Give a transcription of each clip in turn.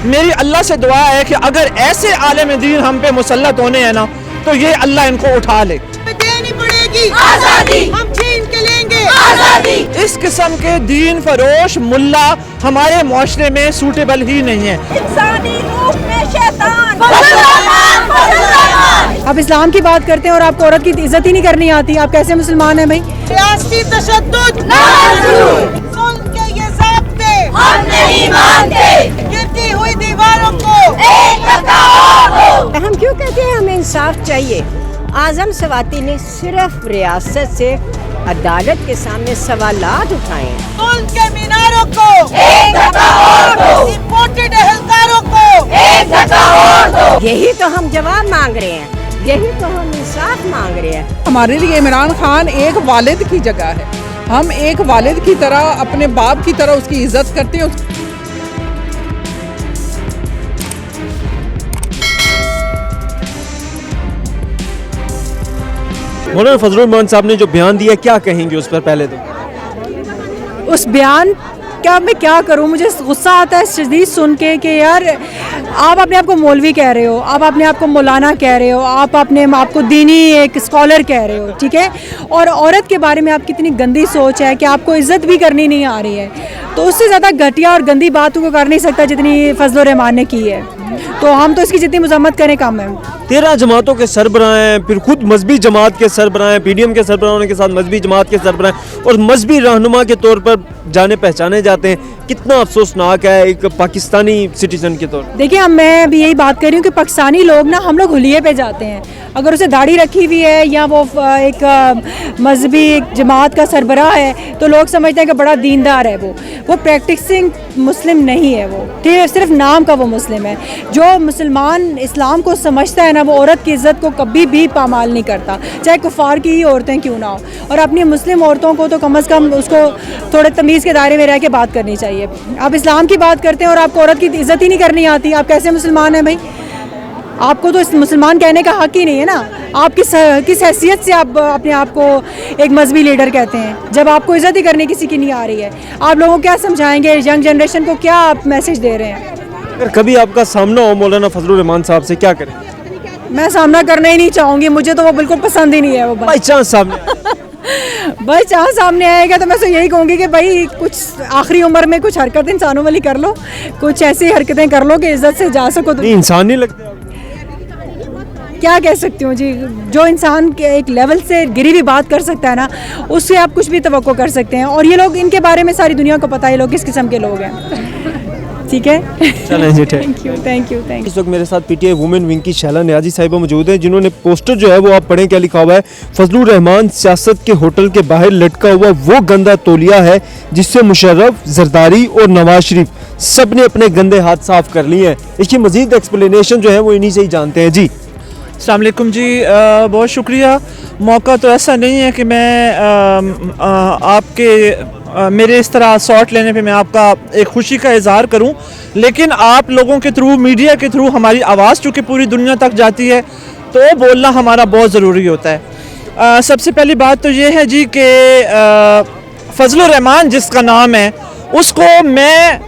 میری اللہ سے دعا ہے کہ اگر ایسے عالم دین ہم پہ مسلط ہونے ہیں نا تو یہ اللہ ان کو اٹھا لے. دینی پڑے گی آزادی, ہم چھین کے لیں گے آزادی. اس قسم کے دین فروش ملا ہمارے معاشرے میں سوٹیبل ہی نہیں ہے. انسانی روح میں شیطان. آپ اسلام کی بات کرتے ہیں اور آپ کو عورت کی عزت ہی نہیں کرنی آتی, آپ کیسے مسلمان ہیں بھائی؟ سیاسی تشدد ملک کے یہ ضابطے ہم نہیں مانتے. گرتی ہوئی دیواروں کو ہم کیوں کہتے ہیں ہمیں انصاف چاہیے؟ اعظم سواتی نے صرف ریاست سے عدالت کے سامنے سوالات اٹھائے. ملک کے میناروں کو ایک دھکا اور دو, ڈپورٹڈ اہلکاروں کو ایک دھکا اور دو. یہی تو ہم جواب مانگ رہے ہیں, یہی تو ہم انصاف مانگ رہے ہیں. ہمارے لیے عمران خان ایک والد کی جگہ ہے. ہم ایک والد کی طرح, اپنے باپ کی طرح اس کی عزت کرتے ہیں. مولانا فضل الرحمان صاحب نے جو بیان دیا کیا کہیں گے اس پر؟ پہلے تو اس بیان کیا میں کیا کروں, مجھے غصہ آتا ہے شدید سن کے کہ یار آپ اپنے آپ کو مولوی کہہ رہے ہو, آپ اپنے آپ کو مولانا کہہ رہے ہو, آپ اپنے آپ کو دینی ایک اسکالر کہہ رہے ہو, ٹھیک ہے, اور عورت کے بارے میں آپ کی اتنی گندی سوچ ہے کہ آپ کو عزت بھی کرنی نہیں آ رہی ہے. تو اس سے زیادہ گھٹیا اور گندی بات کو کر نہیں سکتا جتنی فضل الرحمان نے کی ہے. تو ہم تو اس کی جتنی مذمت کریں کم ہے. 13 جماعتوں کے سربراہ ہیں, پھر خود مذہبی جماعت کے سربراہ ہیں, پی ڈی ایم کے سربراہ ہونے کے ساتھ مذہبی جماعت کے سربراہ ہیں, اور مذہبی رہنما کے طور پر جانے پہچانے جاتے ہیں. کتنا افسوسناک ہے ایک پاکستانی سٹیزن کے طور. دیکھیں میں ابھی یہی بات کر رہی ہوں کہ پاکستانی لوگ نا, ہم لوگ حلیے پہ جاتے ہیں. اگر اسے داڑھی رکھی ہوئی ہے یا وہ ایک مذہبی جماعت کا سربراہ ہے تو لوگ سمجھتے ہیں کہ بڑا دیندار ہے. وہ پریکٹسنگ مسلم نہیں ہے, وہ صرف نام کا وہ مسلم ہے. جو مسلمان اسلام کو سمجھتا ہے نا, وہ عورت کی عزت کو کبھی بھی پامال نہیں کرتا, چاہے کفار کی ہی عورتیں کیوں نہ ہو. اور اپنی مسلم عورتوں کو تو کم از کم اس کو تھوڑے تمیز کے دائرے میں رہ کے بات کرنی چاہیے. آپ اسلام کی بات کرتے ہیں اور آپ کو عورت کی عزت ہی نہیں کرنی آتی, آپ کیسے مسلمان ہیں بھائی؟ آپ کو تو مسلمان کہنے کا حق ہی نہیں ہے نا. آپ کس حیثیت سے آپ اپنے آپ کو ایک مذہبی لیڈر کہتے ہیں جب آپ کو عزت ہی کرنے کسی کی نہیں آ رہی ہے؟ آپ لوگوں کو کیا سمجھائیں گے, ینگ جنریشن کو کیا آپ میسج دے رہے ہیں؟ اگر کبھی آپ کا سامنا ہو مولانا فضل الرحمان صاحب سے, کیا کریں؟ میں سامنا کرنا ہی نہیں چاہوں گی, مجھے تو وہ بالکل پسند ہی نہیں ہے. وہ بائی چانس سامنے آئے گا تو میں سے یہی کہوں گی کہ بھائی کچھ آخری عمر میں کچھ حرکت انسانوں والی کر لو, کچھ ایسی حرکتیں کر لو کہ عزت سے جا سکو. تو انسان نہیں لگتے, کیا کہہ سکتی ہوں جی, جو انسان کے ایک لیول سے گری ہوئی بات کر سکتا ہے نا, اس سے آپ کچھ بھی توقع کر سکتے ہیں. اور یہ لوگ, ان کے بارے میں ساری دنیا کو پتہ ہے لوگ کس قسم کے لوگ ہیں. ٹھیک ہے, چلیں جی, تھینک یو. اس وقت میرے ساتھ P T I women wing کی شیلا نیازی صاحبہ موجود ہیں, جنہوں نے پوسٹر جو ہے وہ آپ پڑھیں, کیا لکھا ہوا ہے؟ فضل الرحمان سیاست کے ہوٹل کے باہر لٹکا ہوا وہ گندا تولیہ ہے جس سے مشرف, زرداری اور نواز شریف سب نے اپنے گندے ہاتھ صاف کر لیے ہیں. اس کی مزید ایکسپلینیشن جو ہے وہ انہی سے ہی جانتے ہیں. جی السلام علیکم جی, بہت شکریہ. موقع تو ایسا نہیں ہے کہ میں آپ کے میرے اس طرح ساٹ لینے پہ میں آپ کا ایک خوشی کا اظہار کروں, لیکن آپ لوگوں کے تھرو, میڈیا کے تھرو ہماری آواز چونکہ پوری دنیا تک جاتی ہے تو بولنا ہمارا بہت ضروری ہوتا ہے. سب سے پہلی بات تو یہ ہے جی کہ فضل الرحمان جس کا نام ہے, اس کو میں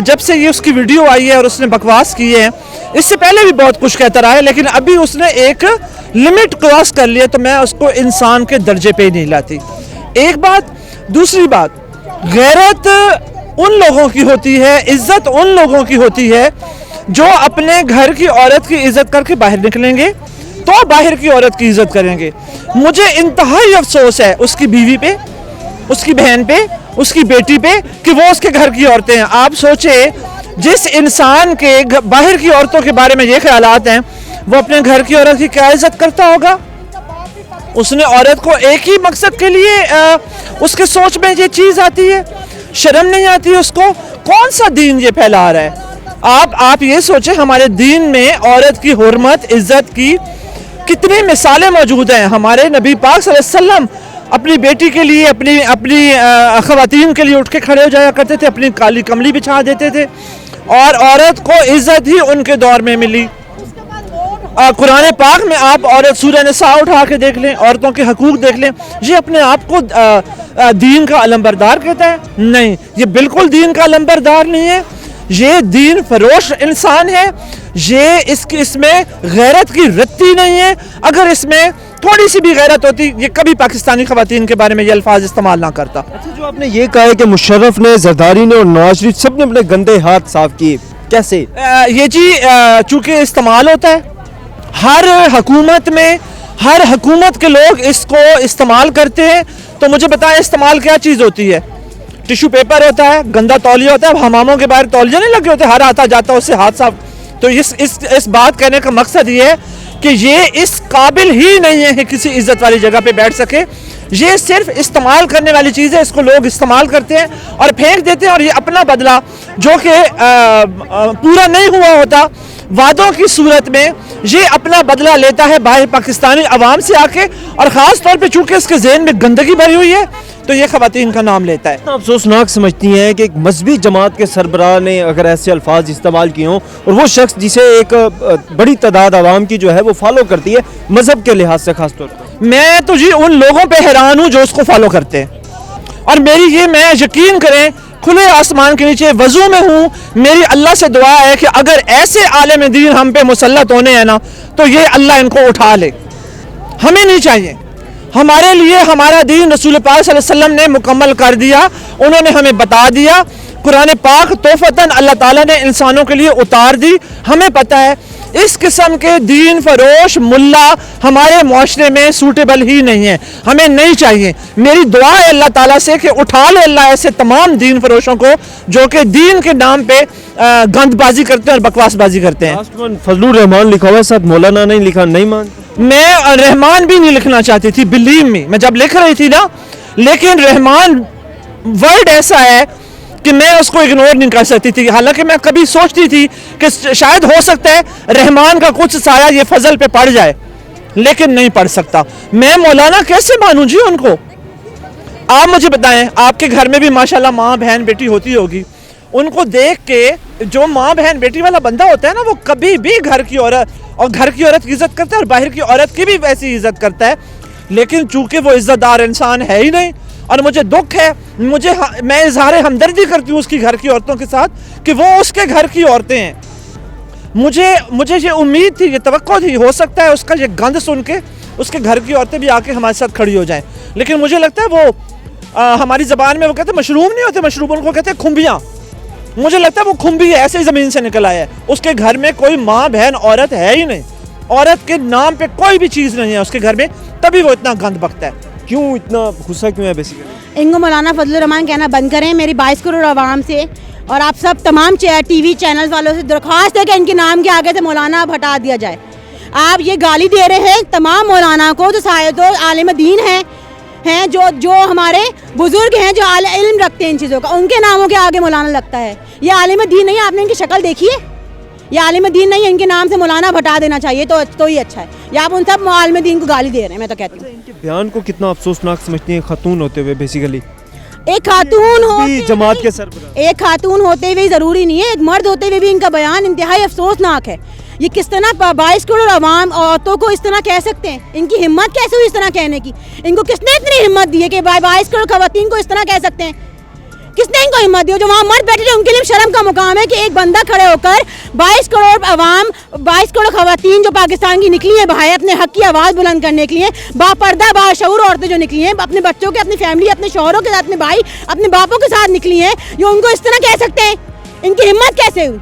جب سے یہ اس کی ویڈیو آئی ہے اور اس نے بکواس کی ہے, اس سے پہلے بھی بہت کچھ کہتا رہا ہے, لیکن ابھی اس نے ایک لمٹ کراس کر لیا, تو میں اس کو انسان کے درجے پہ ہی نہیں لاتی. ایک بات. دوسری بات, غیرت ان لوگوں کی ہوتی ہے, عزت ان لوگوں کی ہوتی ہے جو اپنے گھر کی عورت کی عزت کر کے باہر نکلیں گے تو باہر کی عورت کی عزت کریں گے. مجھے انتہائی افسوس ہے اس کی بیوی پہ, اس کی بہن پہ, اس کی بیٹی پہ کہ وہ اس کے گھر کی عورتیں ہیں. آپ سوچیں, جس انسان کے باہر کی عورتوں کے بارے میں یہ خیالات ہیں, وہ اپنے گھر کی عورت کی کیا عزت کرتا ہوگا؟ اس نے عورت کو ایک ہی مقصد کے لیے اس کے سوچ میں یہ چیز آتی ہے, شرم نہیں آتی اس کو؟ کون سا دین یہ پھیلا رہا ہے؟ آپ یہ سوچیں, ہمارے دین میں عورت کی حرمت, عزت کی کتنی مثالیں موجود ہیں. ہمارے نبی پاک صلی اللہ علیہ وسلم اپنی بیٹی کے لیے, اپنی خواتین کے لیے اٹھ کے کھڑے ہو جایا کرتے تھے, اپنی کالی کملی بچھا دیتے تھے, اور عورت کو عزت ہی ان کے دور میں ملی. قرآن پاک میں آپ عورت سورہ نساء اٹھا کے دیکھ لیں, عورتوں کے حقوق دیکھ لیں, یہ اپنے آپ کو دین کا علمبردار کہتا ہے؟ نہیں, یہ بالکل دین کا علمبردار نہیں ہے. یہ دین فروش انسان ہے, یہ اس میں غیرت کی رتی نہیں ہے. اگر اس میں تھوڑی سی بھی غیرت ہوتی یہ کبھی پاکستانی خواتین کے بارے میں یہ الفاظ استعمال نہ کرتا. اچھا, جو آپ نے یہ کہا ہے کہ مشرف نے, زرداری نے اور نواز شریف سب نے اپنے گندے ہاتھ صاف کیے, کیسے؟ یہ جی چونکہ استعمال ہوتا ہے ہر حکومت میں, ہر حکومت کے لوگ اس کو استعمال کرتے ہیں. تو مجھے بتائیں استعمال کیا چیز ہوتی ہے؟ ٹیشو پیپر ہوتا ہے, گندا تولیہ ہوتا ہے. اب حماموں کے باہر تولیہ نہیں لگے ہوتے, ہر آتا جاتا اس سے ہاتھ صاف. تو اس بات کہنے کا مقصد یہ ہے کہ یہ اس قابل ہی نہیں ہے کہ کسی عزت والی جگہ پہ بیٹھ سکے. یہ صرف استعمال کرنے والی چیز ہے, اس کو لوگ استعمال کرتے ہیں اور پھینک دیتے ہیں, اور یہ اپنا بدلہ جو کہ پورا نہیں ہوا ہوتا وعدوں کی صورت میں یہ اپنا بدلہ لیتا ہے باہر پاکستانی عوام سے آ کے, اور خاص طور پہ چونکہ اس کے ذہن میں گندگی بھری ہوئی ہے تو یہ خواتین کا نام لیتا ہے. افسوسناک سمجھتی ہیں کہ ایک مذہبی جماعت کے سربراہ نے اگر ایسے الفاظ استعمال کیے ہوں, اور وہ شخص جسے ایک بڑی تعداد عوام کی جو ہے وہ فالو کرتی ہے مذہب کے لحاظ سے خاص طور پر, میں تو جی ان لوگوں پہ حیران ہوں جو اس کو فالو کرتے ہیں. اور میری یہ, میں یقین کریں کھلے آسمان کے نیچے وضو میں ہوں, میری اللہ سے دعا ہے کہ اگر ایسے عالم دین ہم پہ مسلط ہونے ہیں نا تو یہ اللہ ان کو اٹھا لے. ہمیں نہیں چاہیے, ہمارے لیے ہمارا دین رسول پاک صلی اللہ علیہ وسلم نے مکمل کر دیا, انہوں نے ہمیں بتا دیا. قرآن پاک تحفتاً اللہ تعالیٰ نے انسانوں کے لیے اتار دی. ہمیں پتہ ہے اس قسم کے دین فروش ملا ہمارے معاشرے میں سوٹیبل ہی نہیں ہے, ہمیں نہیں چاہیے. میری دعا ہے اللہ تعالیٰ سے کہ اٹھا لے اللہ ایسے تمام دین فروشوں کو جو کہ دین کے نام پہ گند بازی کرتے ہیں اور بکواس بازی کرتے ہیں. فضل الرحمان لکھا ہوا ہے, ساتھ مولانا نہیں لکھا, نہیں مانتے؟ میں رحمان بھی نہیں لکھنا چاہتی تھی, بلیو می, میں جب لکھ رہی تھی نا, لیکن رحمان ورڈ ایسا ہے کہ میں اس کو اگنور نہیں کر سکتی تھی. حالانکہ میں کبھی سوچتی تھی کہ شاید ہو سکتا ہے رحمان کا کچھ سایہ یہ فضل پہ پڑ جائے, لیکن نہیں پڑ سکتا. میں مولانا کیسے مانوں جی ان کو؟ آپ مجھے بتائیں, آپ کے گھر میں بھی ماشاءاللہ ماں بہن بیٹی ہوتی ہوگی, ان کو دیکھ کے جو ماں بہن بیٹی والا بندہ ہوتا ہے نا, وہ کبھی بھی گھر کی عورت کی عزت کرتا ہے اور باہر کی عورت کی بھی ویسی عزت کرتا ہے. لیکن چونکہ وہ عزت دار انسان ہے ہی نہیں, اور مجھے دکھ ہے, میں اظہار ہمدردی کرتی ہوں اس کی گھر کی عورتوں کے ساتھ کہ وہ اس کے گھر کی عورتیں ہیں. مجھے یہ امید تھی, یہ توقع تھی, ہو سکتا ہے اس کا یہ گند سن کے اس کے گھر کی عورتیں بھی آ کے ہمارے ساتھ کھڑی ہو جائیں. لیکن مجھے لگتا ہے وہ ہماری زبان میں وہ کہتے ہیں مشروم نہیں ہوتے, مشروم ان کو کہتے ہیں کھمبیاں. مجھے لگتا ہے وہ کھمبی ہے, ایسے ہی زمین سے نکل آیا ہے. اس کے گھر میں کوئی ماں بہن عورت ہے ہی نہیں, عورت کے نام پہ کوئی بھی چیز نہیں ہے اس کے گھر میں, تبھی وہ اتنا گند بکتا ہے. کیوں اتنا غصہ کیوں ہے بیسیکلی؟ ان کو مولانا فضل الرحمان کہنا بند کریں. میری 22 کروڑ عوام سے اور آپ سب تمام ٹی وی چینل والوں سے درخواست ہے کہ ان کے نام کے آگے سے مولانا اب ہٹا دیا جائے. آپ یہ گالی دے رہے ہیں تمام مولانا کو جو تو عالم دین ہیں جو ہمارے بزرگ ہیں جو علم رکھتے ہیں ان چیزوں کا, ان کے ناموں کے آگے مولانا لگتا ہے. یہ عالم دین نہیں ہے. آپ نے ان کی شکل دیکھی ہے؟ یہ عالم دین نہیں ہے. ان کے نام سے مولانا ہٹا دینا چاہیے تو ہی اچھا ہے. یا آپ ان سب عالم دین کو گالی دے رہے ہیں, میں تو کہتی ہوں. ان کے بیان کو کتنا افسوسناک سمجھتی ہیں خاتون ہوتے ہوئے بیسیکلی؟ ایک خاتون ہوتے جماعت کے سربراہ, ایک خاتون ہوتے ہوئے ضروری نہیں ہے, ایک مرد ہوتے ہوئے بھی ان کا بیان انتہائی افسوسناک ہے. یہ کس طرح 22 کروڑ عوام عورتوں کو اس طرح کہہ سکتے ہیں؟ ان کی ہمت کیسے ہوئی اس طرح کہنے کی؟ ان کو کس نے اتنی ہمت دی ہے کہ 22 کروڑ خواتین کو اس طرح کہہ سکتے ہیں؟ کس نے ان کو ہمت دی؟ جو وہاں مرد بیٹھے تھے ان کے لیے شرم کا مقام ہے کہ ایک بندہ کھڑے ہو کر 22 کروڑ عوام, 22 کروڑ خواتین جو پاکستان کی نکلی ہیں باہر اپنے حق کی آواز بلند کرنے کے لیے, باپردہ باشعور عورتیں جو نکلی ہیں اپنے بچوں کے, اپنی فیملی, اپنے شوہروں کے ساتھ, اپنے بھائی, اپنے باپوں کے ساتھ نکلی ہیں, جو ان کو اس طرح کہہ سکتے ہیں؟ ان کی ہمت کیسے ہوئی؟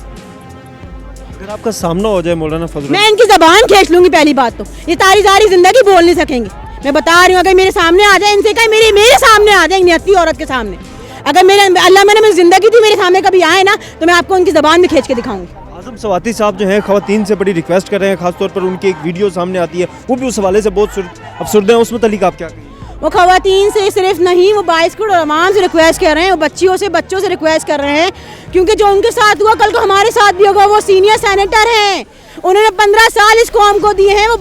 اگر آپ کا سامنا ہو جائے مولانا فضل, میں ان کی زبان کھینچ لوں گی. پہلی بات تو یہ ساری زندگی بول نہیں سکیں گے. میں بتا رہی ہوں, اگر میرے سامنے آ جائے, ان سے کہیں میرے سامنے آ جائیں نیتی عورت کے سامنے, اگر اللہ میں نے زندگی دی میرے سامنے کبھی آئے نا تو میں آپ کو ان کی زبان میں کھینچ کے دکھاؤں گی. اعظم سواتی صاحب جو ہیں خواتین سے بڑی ریکویسٹ کر رہے ہیں, خاص طور پر ان کی ایک ویڈیو سامنے آتی ہے, وہ بھی اس حوالے سے بہت افسردہ ہیں. اس متعلق آپ کیا کہیں؟ وہ خواتین سے صرف نہیں, وہ 22 کروڑ عوام سے ریکویسٹ کر رہے ہیں, وہ بچوں سے ریکویسٹ کر رہے ہیں, کیونکہ جو ان کے ساتھ ہوا کل کو ہمارے ساتھ بھی ہوگا. وہ سینئر سینیٹر ہیں, انہوں نے 15 سال اس قوم کو دیے ہیں, وہ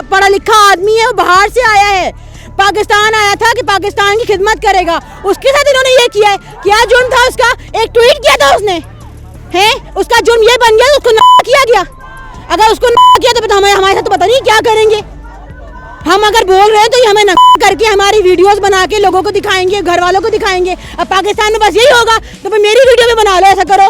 پڑھا لکھا آدمی ہے, وہ باہر سے آیا ہے, پاکستان آیا تھا کہ پاکستان کی خدمت کرے گا. اس کے ساتھ انہوں نے یہ کیا ہے, کیا جرم تھا اس کا؟ ایک ٹویٹ کیا تھا اس نے, ہے اس کا جرم یہ بن گیا, اس کو نہ کیا گیا. اگر اس کو نہ کیا تو ہمارے ساتھ تو پتہ نہیں کیا کریں گے. ہم اگر بول رہے ہیں تو یہ ہمیں نہ کر کے ہماری ویڈیوز بنا کے لوگوں کو دکھائیں گے, گھر والوں کو دکھائیں گے. اب پاکستان میں بس یہی ہوگا تو میری ویڈیو بھی بنا لو, ایسا کرو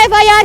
FIR।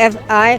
FI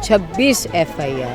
26 FIR।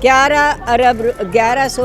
1100